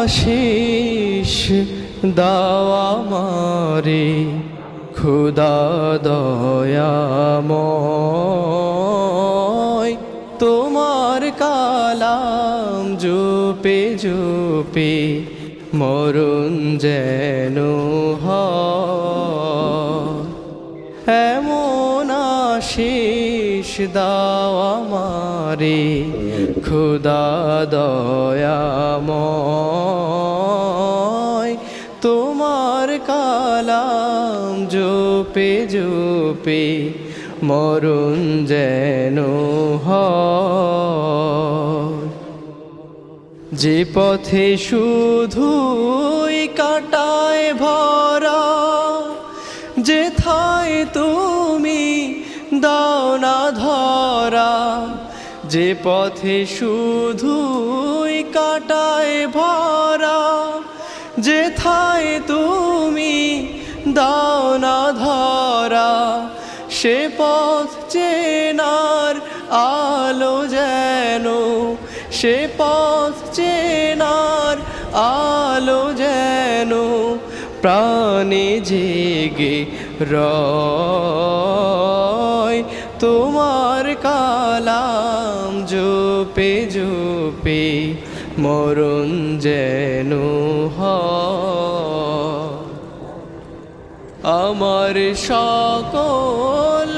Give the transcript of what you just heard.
আশিস দাও আমারে খোদা দয়াময়, তোমার কালাম জপে জপে মরণ যেন হয়। এমন আশিস দাও আমারে খোদা দয়াময়, তোমার কালাম জপে জপে মরণ যেন হয়। যে পথে শুধুই কাটায় ভরা, যেথায় তুমি দাও না ধরা, যে পথে শুধুই কাটায় ভরা, যেথায় তুমি দাও না ধরা, সে পথ চেনার আলো যেন, সে পথ চেনার আলো যেন প্রাণে জেগে রয়। তোমার কালাম জপে জপে মরণ যেন হয়। আমার সকল